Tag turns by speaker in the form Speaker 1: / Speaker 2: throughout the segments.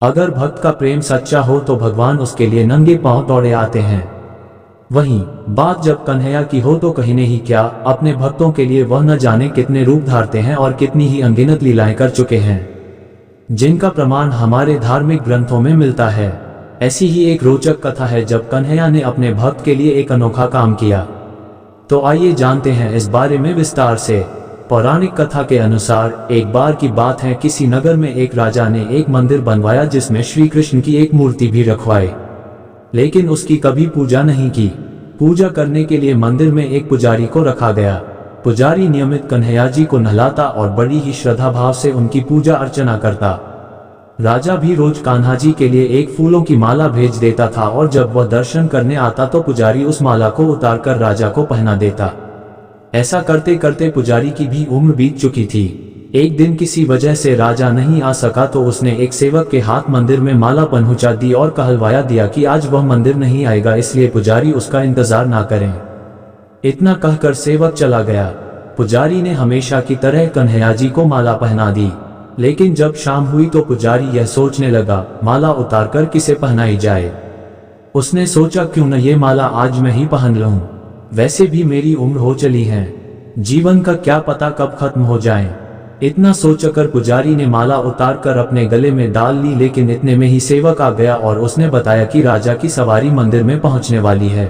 Speaker 1: अगर भक्त का प्रेम सच्चा हो तो भगवान उसके लिए नंगे पांव दौड़े आते हैं। वहीं बात जब कन्हैया की हो तो कहने ही क्या, अपने भक्तों के लिए वह न जाने कितने रूप धारते हैं और कितनी ही अनगिनत लीलाएं कर चुके हैं, जिनका प्रमाण हमारे धार्मिक ग्रंथों में मिलता है। ऐसी ही एक रोचक कथा है जब कन्हैया ने अपने भक्त के लिए एक अनोखा काम किया। तो आइए जानते हैं इस बारे में विस्तार से। पौराणिक कथा के अनुसार एक बार की बात है, किसी नगर में एक राजा ने एक मंदिर बनवाया जिसमें श्री कृष्ण की एक मूर्ति भी रखवाई, लेकिन उसकी कभी पूजा नहीं की। पूजा करने के लिए मंदिर में एक पुजारी को रखा गया। पुजारी नियमित कन्हैया जी को नहलाता और बड़ी ही श्रद्धा भाव से उनकी पूजा अर्चना करता। राजा भी रोज कान्हा जी के लिए एक फूलों की माला भेज देता था और जब वह दर्शन करने आता तो पुजारी उस माला को उतारकर राजा को पहना देता। ऐसा करते करते पुजारी की भी उम्र बीत चुकी थी। एक दिन किसी वजह से राजा नहीं आ सका तो उसने एक सेवक के हाथ मंदिर में माला पहुंचा दी और कहलवाया दिया कि आज वह मंदिर नहीं आएगा, इसलिए पुजारी उसका इंतजार ना करें। इतना कहकर सेवक चला गया। पुजारी ने हमेशा की तरह कन्हैया जी को माला पहना दी, लेकिन जब शाम हुई तो पुजारी यह सोचने लगा, माला उतारकर किसे पहनाई जाए। उसने सोचा क्यों न ये माला आज मैं ही पहन लूं, वैसे भी मेरी उम्र हो चली है, जीवन का क्या पता कब खत्म हो जाए। इतना सोचकर पुजारी ने माला उतारकर अपने गले में डाल ली, लेकिन इतने में ही सेवक आ गया और उसने बताया कि राजा की सवारी मंदिर में पहुंचने वाली है।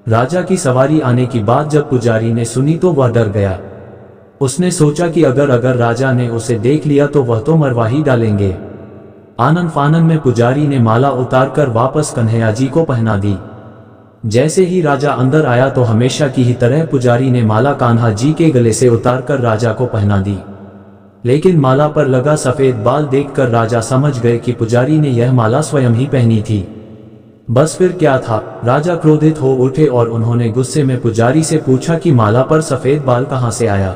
Speaker 1: राजा की सवारी आने की बात जब पुजारी ने सुनी तो वह डर गया। उसने सोचा कि अगर राजा ने उसे देख लिया तो वह तो मरवा ही डालेंगे। आनन फानन में पुजारी ने माला उतारकर वापस कन्हैया जी को पहना दी। जैसे ही राजा अंदर आया तो हमेशा की ही तरह पुजारी ने माला कान्हा जी के गले से उतारकर राजा को पहना दी, लेकिन माला पर लगा सफेद बाल देखकर राजा समझ गए कि पुजारी ने यह माला स्वयं ही पहनी थी। बस फिर क्या था, राजा क्रोधित हो उठे और उन्होंने गुस्से में पुजारी से पूछा कि माला पर सफेद बाल कहां से आया।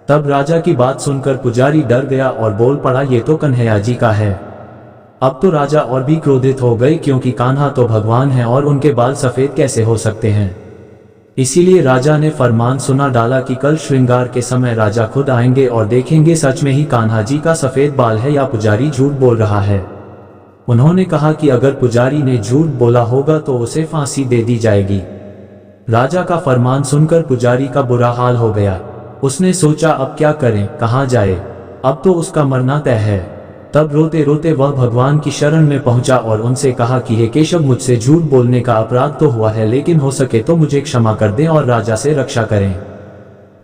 Speaker 1: तब राजा की बात सुनकर पुजारी डर गया और बोल पड़ा, ये तो कन्हैया जी का है। अब तो राजा और भी क्रोधित हो गए, क्योंकि कान्हा तो भगवान है और उनके बाल सफेद कैसे हो सकते हैं। इसीलिए राजा ने फरमान सुना डाला कि कल श्रृंगार के समय राजा खुद आएंगे और देखेंगे सच में ही कान्हा जी का सफेद बाल है या पुजारी झूठ बोल रहा है। उन्होंने कहा कि अगर पुजारी ने झूठ बोला होगा तो उसे फांसी दे दी जाएगी। राजा का फरमान सुनकर पुजारी का बुरा हाल हो गया। उसने सोचा अब क्या करें, कहाँ जाए, अब तो उसका मरना तय है। तब रोते रोते वह भगवान की शरण में पहुंचा और उनसे कहा कि हे केशव, मुझसे झूठ बोलने का अपराध तो हुआ है, लेकिन हो सके तो मुझे क्षमा कर दें और राजा से रक्षा करें।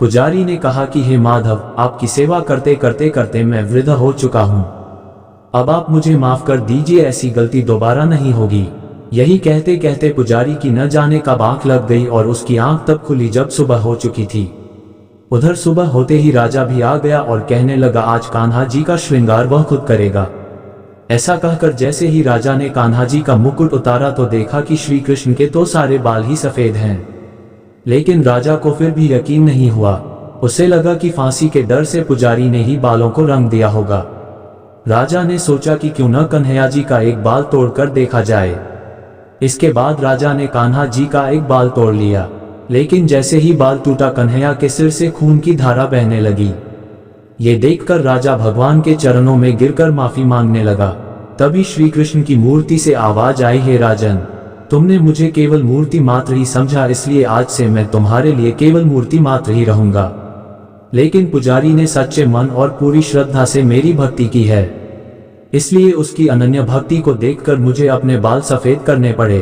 Speaker 1: पुजारी ने कहा कि हे माधव, आपकी सेवा करते करते करते मैं वृद्ध हो चुका हूं, अब आप मुझे माफ कर दीजिए, ऐसी गलती दोबारा नहीं होगी। यही कहते कहते पुजारी की न जाने कब आंख लग गई और उसकी आंख तब खुली जब सुबह हो चुकी थी। उधर सुबह होते ही राजा भी आ गया और कहने लगा, आज कान्हा जी का श्रृंगार वह खुद करेगा। ऐसा कहकर जैसे ही राजा ने कान्हा जी का मुकुट उतारा तो देखा कि श्री कृष्ण के तो सारे बाल ही सफेद हैं। लेकिन राजा को फिर भी यकीन नहीं हुआ। उसे लगा कि फांसी के डर से पुजारी ने ही बालों को रंग दिया होगा। राजा ने सोचा कि क्यों न कन्हैया जी का एक बाल तोड़कर देखा जाए। इसके बाद राजा ने कान्हा जी का एक बाल तोड़ लिया, लेकिन जैसे ही बाल टूटा कन्हैया के सिर से खून की धारा बहने लगी। ये देखकर राजा भगवान के चरणों में गिरकर माफी मांगने लगा। तभी श्री कृष्ण की मूर्ति से आवाज आई, हे राजन, तुमने मुझे केवल मूर्ति मात्र ही समझा, इसलिए आज से मैं तुम्हारे लिए केवल मूर्ति मात्र ही रहूंगा। लेकिन पुजारी ने सच्चे मन और पूरी श्रद्धा से मेरी भक्ति की है, इसलिए उसकी अनन्य भक्ति को देखकर मुझे अपने बाल सफेद करने पड़े।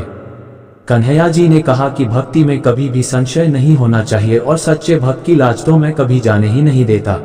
Speaker 1: कन्हैया जी ने कहा कि भक्ति में कभी भी संशय नहीं होना चाहिए और सच्चे भक्त की लाज तो मैं कभी जाने ही नहीं देता।